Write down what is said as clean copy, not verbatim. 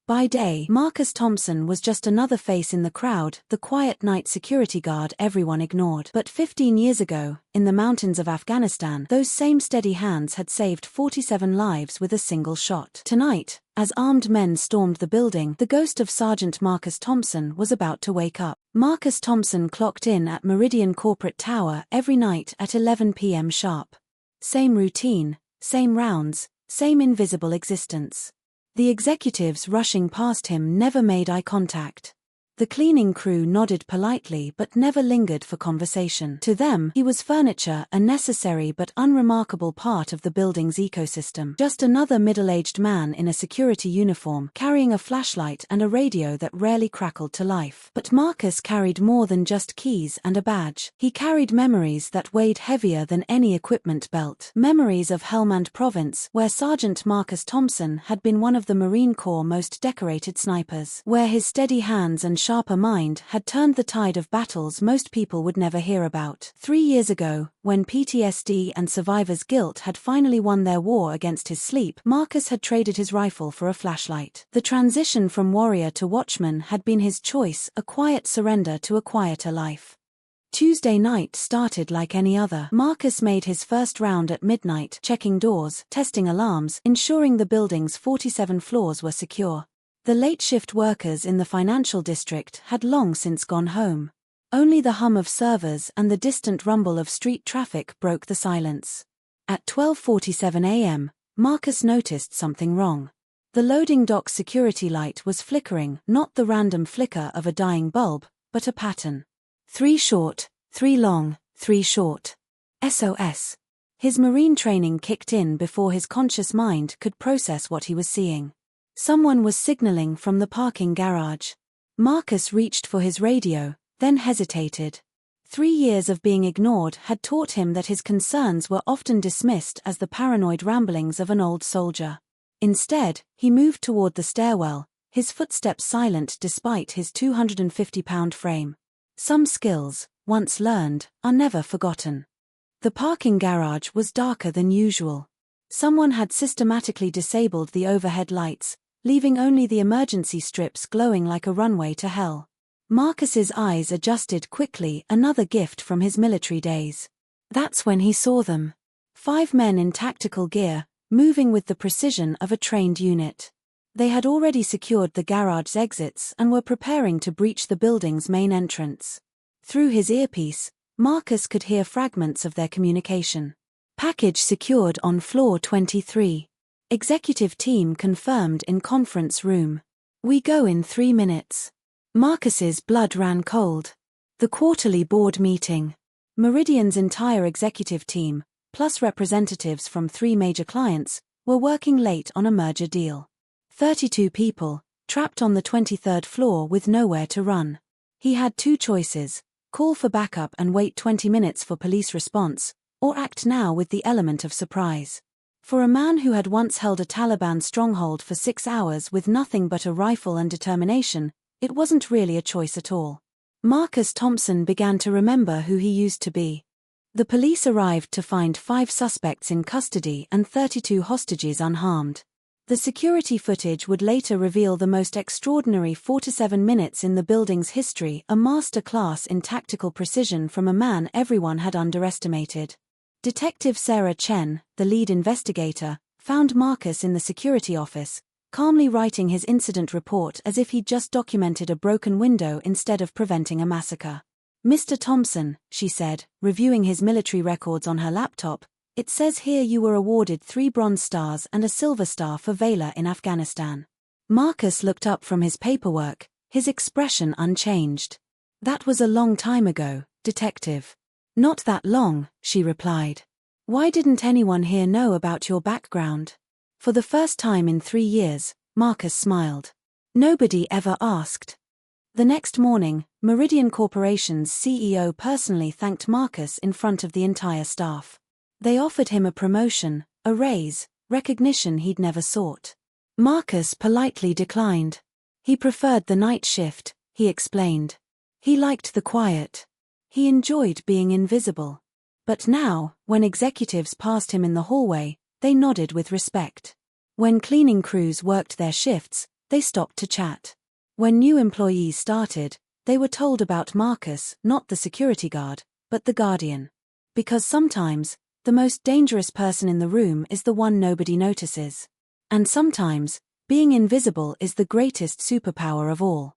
By day, Marcus Thompson was just another face in the crowd, the quiet night security guard everyone ignored. But 15 years ago, in the mountains of Afghanistan, those same steady hands had saved 47 lives with a single shot. Tonight, as armed men stormed the building, the ghost of Sergeant Marcus Thompson was about to wake up. Marcus Thompson clocked in at Meridian Corporate Tower every night at 11 p.m. sharp. Same routine, same rounds, same invisible existence. The executives rushing past him never made eye contact. The cleaning crew nodded politely but never lingered for conversation. To them, he was furniture, a necessary but unremarkable part of the building's ecosystem. Just another middle-aged man in a security uniform, carrying a flashlight and a radio that rarely crackled to life. But Marcus carried more than just keys and a badge. He carried memories that weighed heavier than any equipment belt. Memories of Helmand Province, where Sergeant Marcus Thompson had been one of the Marine Corps' most decorated snipers. Where his steady hands and sharper mind had turned the tide of battles most people would never hear about. 3 years ago, when PTSD and survivor's guilt had finally won their war against his sleep, Marcus had traded his rifle for a flashlight. The transition from warrior to watchman had been his choice, a quiet surrender to a quieter life. Tuesday night started like any other. Marcus made his first round at midnight, checking doors, testing alarms, ensuring the building's 47 floors were secure. The late-shift workers in the financial district had long since gone home. Only the hum of servers and the distant rumble of street traffic broke the silence. At 12:47 a.m., Marcus noticed something wrong. The loading dock security light was flickering, not the random flicker of a dying bulb, but a pattern. 3 short, 3 long, 3 short. SOS. His marine training kicked in before his conscious mind could process what he was seeing. Someone was signaling from the parking garage. Marcus reached for his radio, then hesitated. 3 years of being ignored had taught him that his concerns were often dismissed as the paranoid ramblings of an old soldier. Instead, he moved toward the stairwell, his footsteps silent despite his 250-pound frame. Some skills, once learned, are never forgotten. The parking garage was darker than usual. Someone had systematically disabled the overhead lights, leaving only the emergency strips glowing like a runway to hell. Marcus's eyes adjusted quickly, another gift from his military days. That's when he saw them. 5 men in tactical gear, moving with the precision of a trained unit. They had already secured the garage's exits and were preparing to breach the building's main entrance. Through his earpiece, Marcus could hear fragments of their communication. Package secured on floor 23. Executive team confirmed in conference room. We go in 3 minutes. Marcus's blood ran cold. The quarterly board meeting. Meridian's entire executive team, plus representatives from 3 major clients, were working late on a merger deal. 32 people, trapped on the 23rd floor with nowhere to run. He had 2 choices: call for backup and wait 20 minutes for police response, or act now with the element of surprise. For a man who had once held a Taliban stronghold for 6 hours with nothing but a rifle and determination, it wasn't really a choice at all. Marcus Thompson began to remember who he used to be. The police arrived to find 5 suspects in custody and 32 hostages unharmed. The security footage would later reveal the most extraordinary 47 minutes in the building's history, a master class in tactical precision from a man everyone had underestimated. Detective Sarah Chen, the lead investigator, found Marcus in the security office, calmly writing his incident report as if he'd just documented a broken window instead of preventing a massacre. Mr. Thompson, she said, reviewing his military records on her laptop, it says here you were awarded 3 Bronze Stars and a Silver Star for valor in Afghanistan. Marcus looked up from his paperwork, his expression unchanged. That was a long time ago, Detective. Not that long, she replied. Why didn't anyone here know about your background? For the first time in 3 years, Marcus smiled. Nobody ever asked. The next morning, Meridian Corporation's CEO personally thanked Marcus in front of the entire staff. They offered him a promotion, a raise, recognition he'd never sought. Marcus politely declined. He preferred the night shift, he explained. He liked the quiet. He enjoyed being invisible. But now, when executives passed him in the hallway, they nodded with respect. When cleaning crews worked their shifts, they stopped to chat. When new employees started, they were told about Marcus, not the security guard, but the guardian. Because sometimes, the most dangerous person in the room is the one nobody notices. And sometimes, being invisible is the greatest superpower of all.